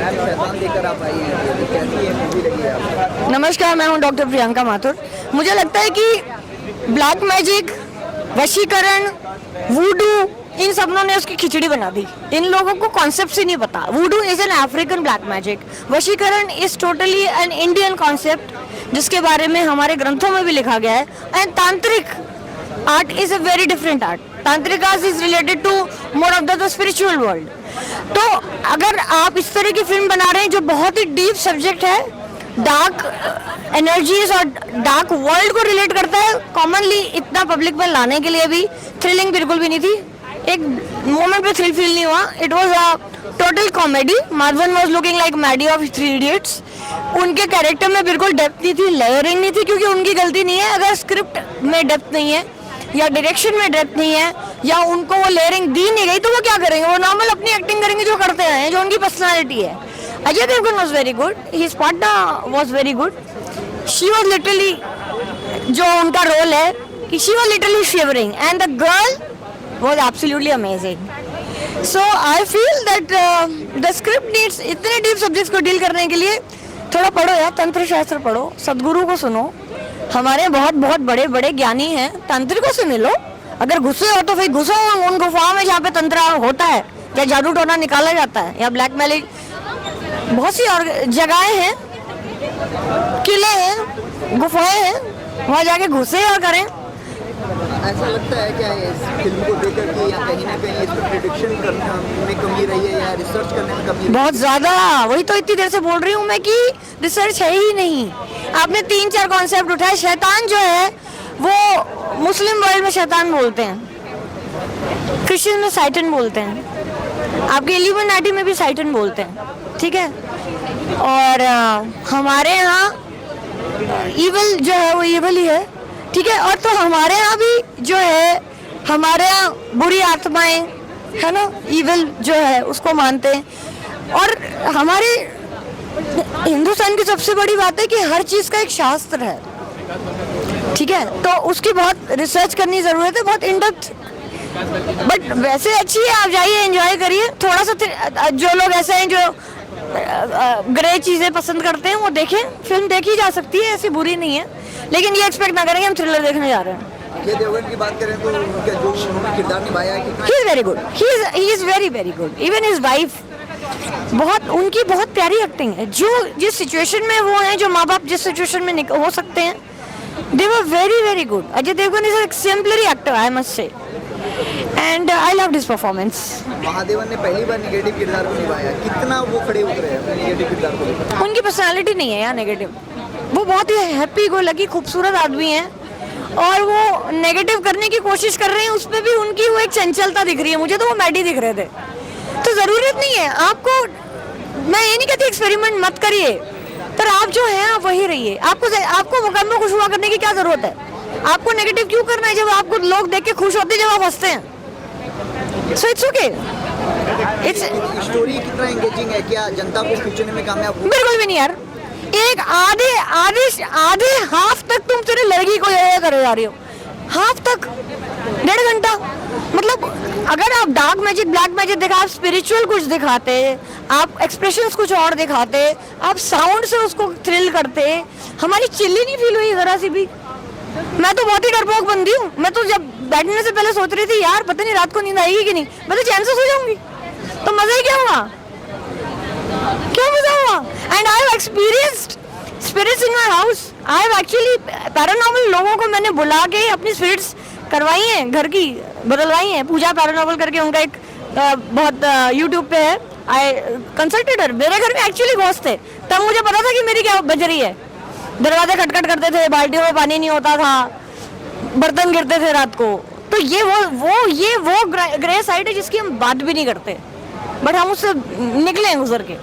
शैतान लेकर आप आई हैं, कैसी ये मूवी लगी है आपको? नमस्कार, मैं हूं डॉक्टर प्रियंका माथुर। मुझे लगता है कि ब्लैक मैजिक, वशीकरण, वूडू, इन सबनों ने उसकी खिचड़ी बना दी। इन लोगों को कॉन्सेप्ट ही नहीं पता। Voodoo is an African black magic, vashikaran is totally an Indian concept जिसके बारे में हमारे ग्रंथों में भी लिखा गया है। And tantric art is a very different art. Tantric art is related to more of the spiritual world. तो अगर आप इस तरह की फिल्म बना रहे हैं जो बहुत ही डीप सब्जेक्ट है, डार्क एनर्जीज और डार्क वर्ल्ड को रिलेट करता है, कॉमनली इतना पब्लिक में लाने के लिए भी थ्रिलिंग बिल्कुल भी नहीं थी। एक मोमेंट पे थ्रिल फील नहीं हुआ। It was a total comedy. Madhavan was looking like Maddy of Three Idiots. उनके कैरेक्टर में बिल्कुल डेप्थ नहीं थी, लेयरिंग नहीं थी, क्योंकि उनकी गलती नहीं है। अगर स्क्रिप्ट में डेप्थ नहीं है या डायरेक्शन में डेप्थ नहीं है या उनको वो लेयरिंग दी नहीं गई तो वो क्या करेंगे? वो नॉर्मल अपनी एक्टिंग करेंगे जो करते हैं, जो उनकी पर्सनालिटी है। Ajay Devgan was very good, his partner was very good. She was literally, जो उनका रोल है कि she was literally shivering and the girl was absolutely amazing. So I feel that the script needs, इतने डीप सब्जेक्ट्स को deal करने के लिए थोड़ा पढ़ो यार, तंत्र शास्त्र पढ़ो, सदगुरु को सुनो। हमारे बहुत बहुत बड़े बड़े ज्ञानी हैं, तांत्रिकों से मिलो। अगर गुस्से हो तो फिर घुसो उन गुफाओं में जहाँ पे तंत्र होता है या जादू टोना निकाला जाता है या ब्लैक मैजिक। बहुत सी और जगहें हैं, किले हैं, गुफाएं हैं, वहाँ जाके घुसे और करें। ऐसा लगता है क्या इस फिल्म को देखकर कि या कहीं ना कहीं इसमें प्रेडिक्शन करने में कमी रही है या रिसर्च करने में कमी? बहुत ज्यादा। वही तो इतनी देर से बोल रही हूँ मैं कि रिसर्च है ही नहीं। आपने 3-4 कॉन्सेप्ट उठाए। शैतान जो है वो मुस्लिम वर्ल्ड में शैतान बोलते हैं, क्रिश्चियन में साइटन बोलते हैं, आपके इल्यूमिनाटी में भी साइटन बोलते हैं, ठीक है। और हमारे यहाँ इविल जो है वो इविल ही है, ठीक है। और तो हमारे यहाँ भी जो है, हमारे यहाँ बुरी आत्माएं है ना, इविल जो है उसको मानते हैं। और हमारे हिंदुस्तान की सबसे बड़ी बात है कि हर चीज़ का एक शास्त्र है, ठीक है। तो उसकी बहुत रिसर्च करनी ज़रूरत है, बहुत इन डेप्थ। बट वैसे अच्छी है, आप जाइए एंजॉय करिए। थोड़ा सा जो लोग ऐसे हैं जो ग्रे चीज़ें पसंद करते हैं वो देखें, फिल्म देखी जा सकती है, ऐसी बुरी नहीं है। लेकिन ये एक्सपेक्ट ना करें कि हम थ्रिलर देखने जा रहे हैं। अजय देवगन की बात करें तो उनका जो उन्होंने किरदार निभाया है कितना? He is very good, he is very very good. Even his wife, बहुत उनकी बहुत प्यारी एक्टिंग है। जो जिस सिचुएशन में वो हैं, जो माँ बाप जिस सिचुएशन में हो सकते हैं, they were very very good. Ajay Devgan is an exemplary actor, I must say, and I loved his performance. Mahadevan ने पहली बार नेगेटिव किरदार को निभाया, कितना वो खड़े उतरे हैं नेगेटिव किरदार को लेकर? उनकी पर्सनालिटी नहीं है यार नेगेटिव। वो बहुत ही हैप्पी गो लकी खूबसूरत आदमी है और वो नेगेटिव करने की कोशिश कर रहे हैं, उसमें भी उनकी वो एक चंचलता दिख रही है। मुझे तो वो मैडी दिख रहे थे। तो ज़रूरत नहीं है आपको, मैं ये नहीं कहती एक्सपेरिमेंट मत करिए, पर आप जो हैं आप वही रहिए। आपको मुकम्मल खुश हुआ करने की क्या ज़रूरत है? आपको नेगेटिव क्यों करना है जब आपको लोग देख के खुश होते हैं, जब आप हंसते हैं? So it's okay. It's story कितना एंगेजिंग है, क्या जनता को खींचने में कामयाब हुआ? बिल्कुल भी नहीं यार। एक आधे हाफ तक तुम तेरे लड़की को ये करे जा रही हो, हाफ तक 1.5 घंटा। मतलब अगर आप डार्क मैजिक ब्लैक मैजिक दिखा, आप स्पिरिचुअल कुछ दिखाते, आप एक्सप्रेशंस कुछ और दिखाते, आप साउंड से उसको थ्रिल करते, हमारी चिल्ली नहीं फील हुई ज़रा सी भी। मैं तो बहुत ही डरपोक बंदी हूँ। मैं तो जब बैठने से पहले सोच रही थी यार पता नहीं रात को नींद आएगी कि नहीं, मैं तो चैन से सो जाऊंगी। तो मज़ा ही क्या हुआ, क्या मज़ा हुआ? And I have experienced spirits in my house. I have actually paranormal लोगों को मैंने बुला के अपनी स्पिरिट्स करवाई हैं, घर की बदलवाई हैं। पूजा पैरानॉर्मल करके उनका एक बहुत यूट्यूब पे है, आई कंसल्टेड हर। मेरे घर में एक्चुअली घोस्ट थे, तब मुझे पता था कि मेरी क्या बज रही है। दरवाजे खटखट करते थे, बाल्टियों में पानी नहीं होता था, बर्तन गिरते थे रात को। तो ये वो ग्रे साइड है जिसकी हम बात भी नहीं करते, बट हम उससे निकले हैं गुजर के।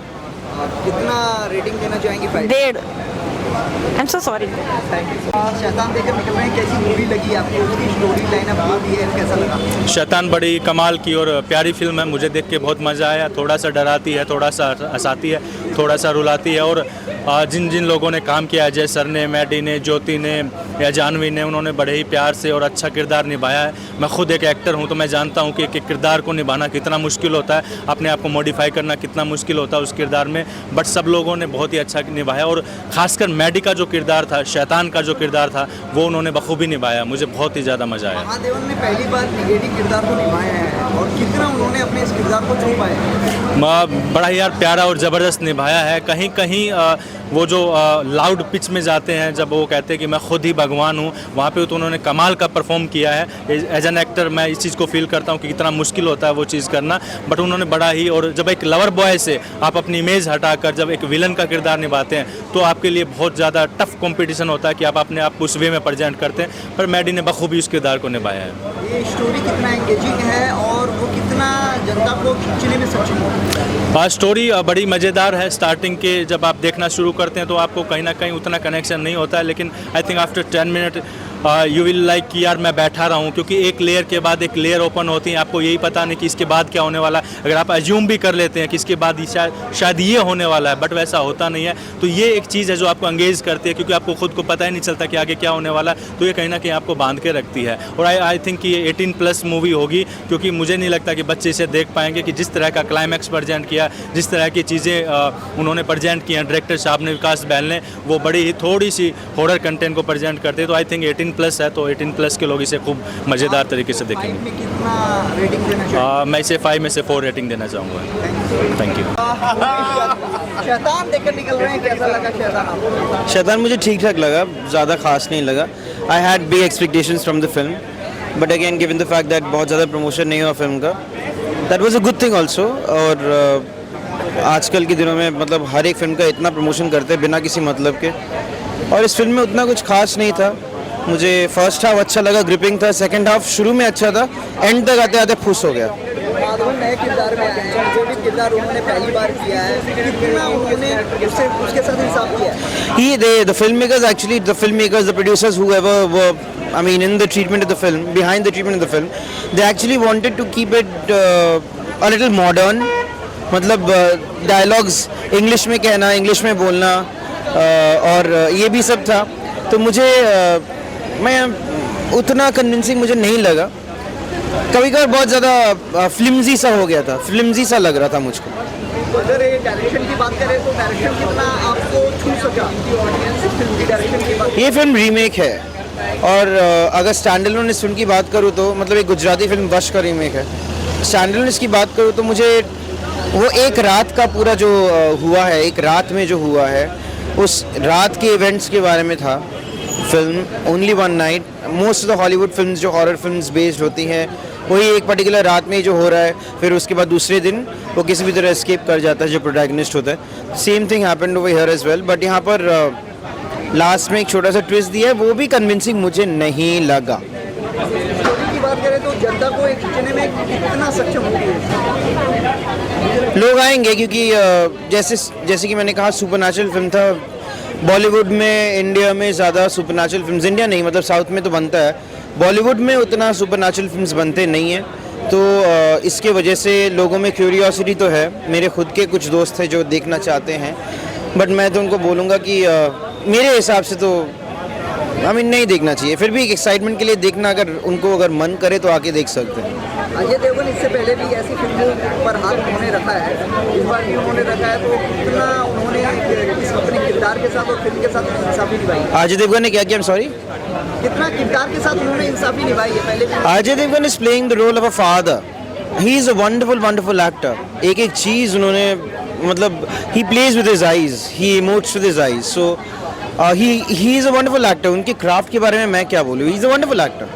कितना रेटिंग देना चाहेंगे? 1.5। I am so sorry. शैतान देखकर निकल रहे हैं, कैसी मूवी लगी आपको? उसकी स्टोरी लाइन अप जो भी है कैसा लगा? शैतान बड़ी कमाल की और प्यारी फिल्म है। मुझे देख के बहुत मज़ा आया। थोड़ा सा डराती है, थोड़ा सा हंसाती है, थोड़ा सा रुलाती है और जिन जिन लोगों ने काम किया, अजय सर ने, मैडी ने, ज्योति ने या जानवी ने, उन्होंने बड़े ही प्यार से और अच्छा किरदार निभाया है। मैं खुद एक एक्टर हूँ तो मैं जानता हूँ कि एक किरदार को निभाना कितना मुश्किल होता है, अपने आप को मॉडिफाई करना कितना मुश्किल होता है उस किरदार में, बट सब लोगों ने बहुत ही अच्छा निभाया। और ख़ासकर मैडी का जो किरदार था, शैतान का जो किरदार था, वो उन्होंने बखूबी निभाया। मुझे बहुत ही ज़्यादा मज़ा आया। महादेवन ने पहली बार निगेटिव किरदार को निभाया है और कितना उन्होंने अपने इस किरदार को छू पाया। बड़ा ही यार प्यारा और ज़बरदस्त निभाया है। कहीं कहीं वो जो लाउड पिच में जाते हैं, जब वो कहते हैं कि मैं खुद ही भगवान हूँ, वहाँ पे तो उन्होंने कमाल का परफॉर्म किया है। एज एन एक्टर मैं इस चीज़ को फील करता हूँ कि कितना मुश्किल होता है वो चीज़ करना, बट उन्होंने बड़ा ही, और जब एक लवर बॉय से आप अपनी इमेज हटाकर जब एक विलन का किरदार निभाते हैं तो आपके लिए बहुत ज़्यादा टफ कंपटीशन होता है कि आप अपने आप को उस वे में प्रेजेंट करते हैं, पर मैडी ने बखूबी उस किरदार को निभाया है। ये स्टोरी कितना एंगेजिंग है और वो कितना जनता को खींचने में सक्षम है। स्टोरी बड़ी मज़ेदार है। स्टार्टिंग के जब आप देखना शुरू करते हैं तो आपको कहीं ना कहीं उतना कनेक्शन नहीं होता है, लेकिन I think after 10 minute you will like कि यार मैं बैठा रहा हूँ, क्योंकि एक लेयर के बाद एक लेयर ओपन होती है, आपको यही पता नहीं कि इसके बाद क्या होने वाला है। अगर आप अज्यूम भी कर लेते हैं कि इसके बाद शायद ये होने वाला है, बट वैसा होता नहीं है। तो ये एक चीज़ है जो आपको एंगेज करती है, क्योंकि आपको खुद को पता ही नहीं चलता कि आगे क्या होने वाला है, तो ये कहीं ना कहीं आपको बांध के रखती है। और आई थिंक कि ये 18+ मूवी होगी, क्योंकि मुझे नहीं लगता कि बच्चे इसे देख पाएंगे कि जिस तरह का क्लाइमैक्स प्रेजेंट किया, जिस तरह की चीज़ें उन्होंने प्रेजेंट की हैं डायरेक्टर साहब ने, विकास बैल ने, वो बड़ी ही थोड़ी सी हॉरर कंटेंट को प्रेजेंट करते हैं। तो आई थिंक 18+ है, तो 18+ के लोग इसे खूब मज़ेदार तरीके से देखेंगे। में कितना रेटिंग देना चाहिए? मैं इसे 5 में से 4 रेटिंग देना चाहूँगा। Thank you. शैतान देखकर निकल रहे हैं, कैसा लगा शैतान आपको? शैतान मुझे ठीक ठाक लगा, ज़्यादा खास नहीं लगा। I had big expectations from the film, but again given the fact that बहुत ज़्यादा प्रमोशन नहीं हुआ फिल्म का, that was a good thing also. और आजकल के दिनों में मतलब हर एक फिल्म का इतना प्रमोशन करते हैं बिना किसी मतलब के, और इस फिल्म में उतना कुछ खास नहीं था। मुझे फर्स्ट हाफ अच्छा लगा, ग्रिपिंग था। सेकंड हाफ शुरू में अच्छा था, एंड तक आते आते फुस हो गया। माधवन नए किरदार में आए हैं, जो भी किरदार उन्होंने पहली बार किया है, कितना उन्होंने उसके साथ इंसाफ किया है? The filmmakers actually, the filmmakers, the producers, whoever were, I mean, in the treatment of the film, behind the treatment of the film, they actually wanted to keep it a little modern. मतलब dialogues English में कहना, English में बोलना, और ये भी सब था। तो मुझे मैं उतना कन्विंसिंग मुझे नहीं लगा। कभी कभार बहुत ज़्यादा फ्लिम्जी सा हो गया था, फ्लिम्जी सा लग रहा था मुझको। अगर ये डायरेक्शन की बात करें तो डायरेक्शन कितना आपको छू सका ऑडियंस फिल्म की डायरेक्शन की बात? ये फिल्म रीमेक है, और अगर स्टैंडअलोन इस फिल्म की बात करूँ तो मतलब एक गुजराती फिल्म वश का रीमेक है। स्टैंडअलोन इसकी बात करूँ तो मुझे वो एक रात का पूरा जो हुआ है, एक रात में जो हुआ है, उस रात के इवेंट्स के बारे में था film. Only one night, most of the Hollywood films जो हॉरर फिल्म्स बेस्ड होती हैं, वही एक पर्टिकुलर रात में जो हो रहा है, फिर उसके बाद दूसरे दिन वो किसी भी तरह एस्केप कर जाता है जो प्रोटैगनिस्ट होता है। Same thing happened over here as well, but यहाँ पर लास्ट में एक छोटा सा ट्विस्ट दिया है, वो भी कन्विंसिंग मुझे नहीं लगा। स्टोरी की बात करें तो जनता को एक खींचने में कितना सक्षम होगी? लोग आएंगे, क्योंकि जैसे कि मैंने कहा, सुपरनैचुरल फिल्म था। बॉलीवुड में, इंडिया में ज़्यादा सुपरनैचुरल फिल्म्स, इंडिया नहीं मतलब साउथ में तो बनता है, बॉलीवुड में उतना सुपरनैचुरल फिल्म्स बनते नहीं हैं। तो इसके वजह से लोगों में क्यूरियोसिटी तो है। मेरे खुद के कुछ दोस्त हैं जो देखना चाहते हैं, बट मैं तो उनको बोलूँगा कि मेरे हिसाब से तो नहीं देखना चाहिए। फिर भी एक एक्साइटमेंट के लिए देखना, अगर मन करे तो आके देख सकते हैं। अजय देवगन इससे पहले भी ऐसी फिल्मों पर हाथ उन्होंने रखा है, इस बार भी उन्होंने रखा है, तो कितना उन्होंने इस अपने किरदार के साथ और फिल्म के साथ इंसाफी निभाई? अजय देवगन ने क्या किया? सॉरी, कितना किरदार के साथ उन्होंने इंसाफी निभाई है पहले भी? Ajay Devgan is playing the role of a father. He is a wonderful actor. एक एक चीज़ उन्होंने मतलब he plays with his eyes, he emotes with his eyes. So he is a wonderful actor. उनके क्राफ्ट के बारे में मैं क्या बोलूँ, he is a wonderful actor.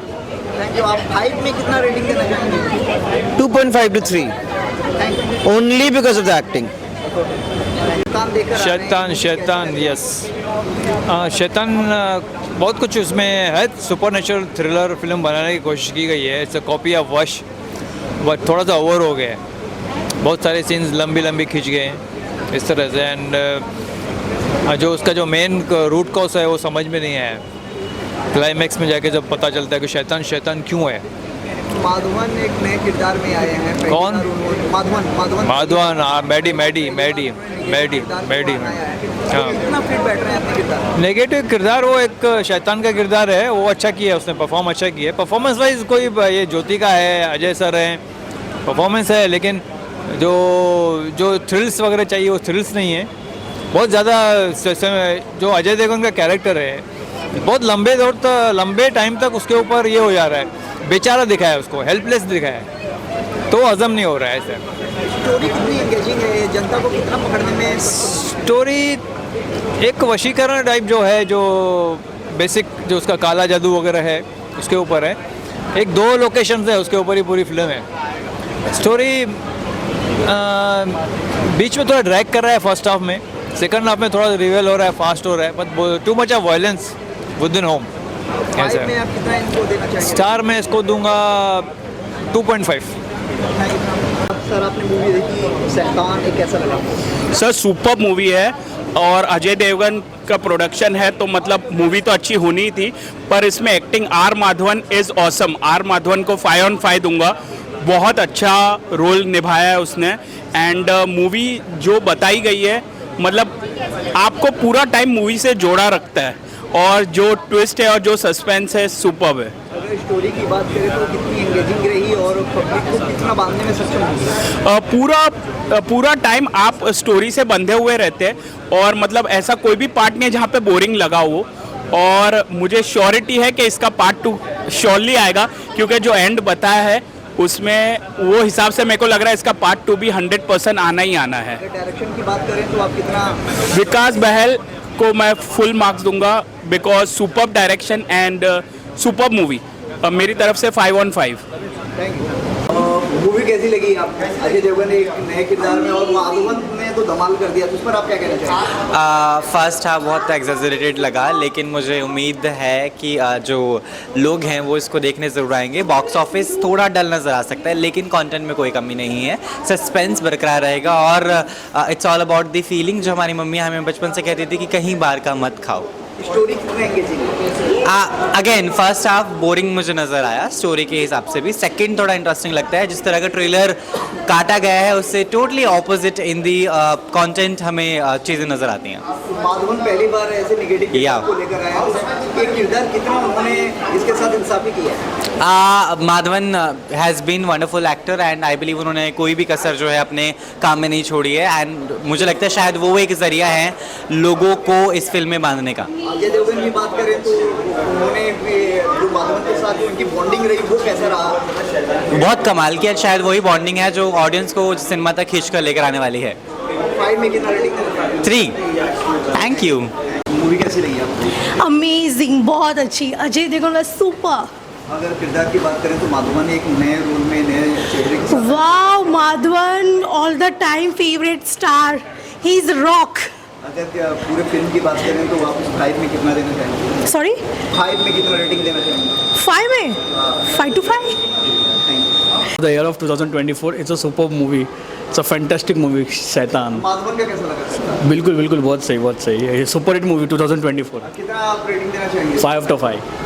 Thank you. आप 5 में कितना रेटिंग देना चाहेंगे? 2.5 to 3, only because of the acting. शैतान यस, शैतान बहुत कुछ उसमें है। सुपरनेचुरल थ्रिलर फिल्म बनाने की कोशिश की गई है। इट्स अ कॉपी ऑफ वश, बट थोड़ा सा ओवर हो गया है। बहुत सारे सीन्स लंबी खींच गए इस तरह से, एंड जो उसका जो मेन रूट कॉज है वो समझ में नहीं आया। क्लाइमैक्स में जाके जब पता चलता है कि शैतान क्यों है, माधवन एक नए किरदार में आए हैं, पहली कौन? बार उन्होंने- माधवन माधवन, मैडी हाँ। कितना फिट बैठ रहे हैं अपने किरदार? नेगेटिव किरदार, वो एक शैतान का किरदार है, वो अच्छा किया है उसने, परफॉर्म अच्छा किया है। परफॉर्मेंस वाइज कोई ये ज्योति का है, अजय सर हैं, परफॉर्मेंस है, लेकिन जो थ्रिल्स वगैरह चाहिए वो थ्रिल्स नहीं है। बहुत ज़्यादा जो अजय देवगन का कैरेक्टर है, बहुत लंबे टाइम तक उसके ऊपर ये हो जा रहा है, बेचारा दिखाया है उसको, हेल्पलेस दिखाया है, तो हजम नहीं हो रहा है ऐसे। स्टोरी कितनी एंगेजिंग है, जनता को कितना पकड़ने में स्टोरी एक वशीकरण टाइप जो है, जो बेसिक जो उसका काला जादू वगैरह है उसके ऊपर है। एक 2 लोकेशन है उसके ऊपर ही पूरी फिल्म है। स्टोरी बीच में थोड़ा ड्रैग कर रहा है फर्स्ट हाफ में, सेकंड हाफ में थोड़ा रिवेल हो रहा है, फास्ट हो रहा है, but too much of violence with in home. ऐसा में आप कितना इनको देना चाहेंगे? स्टार में इसको दूंगा 2.5। सर आपने मूवी देखी शैतान, एक कैसा लगा? सर सुपर मूवी है और अजय देवगन का प्रोडक्शन है, तो मतलब मूवी तो अच्छी होनी ही थी, पर इसमें acting R Madhavan is awesome. R Madhavan को 5 on 5 दूंगा, बहुत अच्छा रोल निभाया है उसने। एंड मूवी जो बताई गई है, मतलब आपको पूरा टाइम मूवी से जोड़ा रखता है, और जो ट्विस्ट है और जो सस्पेंस है सुपर्ब है। अगर स्टोरी की बात करें तो कितनी एंगेजिंग रही और पब्लिक को कितना बांधने में सक्षम हुई? पूरा टाइम आप स्टोरी से बंधे हुए रहते हैं, और मतलब ऐसा कोई भी पार्ट नहीं है जहाँ पे बोरिंग लगा हो। और मुझे श्योरिटी है कि इसका पार्ट 2 श्योरली आएगा, क्योंकि जो एंड बताया है उसमें वो हिसाब से मेरे को लग रहा है इसका पार्ट 2 भी 100% आना ही आना है। अगर डायरेक्शन की बात करें तो आप कितना? विकास बहल को मैं फुल मार्क्स दूंगा, because superb direction and superb movie. मेरी तरफ से 5 on 5। Thank you. मूवी कैसी लगी आपको? अजय देवगन ने एक नए किरदार में और माधवन ने तो धमाल कर दिया, तो उस पर आप क्या कहना चाहेंगे? फर्स्ट हाफ बहुत एग्जैजरेटेड लगा, लेकिन मुझे उम्मीद है कि जो लोग हैं वो इसको देखने ज़रूर आएंगे। बॉक्स ऑफिस थोड़ा डल नज़र आ सकता है, लेकिन कंटेंट में कोई कमी नहीं है, सस्पेंस बरकरार रहेगा, और it's all about the feeling, जो हमारी मम्मी हमें बचपन से कहती थी कि कहीं बाहर का मत खाओ। स्टोरी कितना एंगेजिंग है? अगेन फर्स्ट हाफ बोरिंग मुझे नज़र आया स्टोरी के हिसाब से भी। सेकंड थोड़ा इंटरेस्टिंग लगता है, जिस तरह का ट्रेलर काटा गया है उससे totally opposite in the content हमें चीज़ें नज़र आती हैं। माधवन पहली बार ऐसे निगेटिव या। को लेकर आया, तो एक किरदार कितना उन्होंने इसके साथ इंसाफी किया है? Madhavan has been wonderful actor, and I believe उन्होंने कोई भी कसर जो है अपने काम में नहीं छोड़ी है, एंड मुझे लगता है शायद वो एक ज़रिया है लोगों को इस फिल्म में बांधने का। अजय देवगन की बात करें तो उन्होंने जो माधवन के साथ जो उनकी बॉन्डिंग रही वो कैसा रहा? बहुत कमाल की है, शायद वही बॉन्डिंग है जो ऑडियंस को सिनेमा तक खींच कर लेकर आने वाली है। 5 में कितना रेटिंग देना? 3। Thank you. मूवी कैसी लगी आपको? अमेजिंग, बहुत अच्छी। अजय देवगन सुपर। अगर किरदार की बात करें तो माधवन एक नए रोल में, नए चेहरे के साथ। Wow, Madhavan all the time favourite star, he is rock. अगर पूरे फिल्म की बात करें तो आप 5 में कितना देना चाहेंगे? सॉरी, 5 में कितना रेटिंग देना चाहेंगे? 5 में 5 to 5। The year of 2024, it's a superb movie. It's a fantastic movie, शैतान। माधवन का कैसा लगा? बिल्कुल बिल्कुल बहुत सही, बहुत सही। Super hit movie 2024। कितना आप रेटिंग देना चाहेंगे? 5 to 5।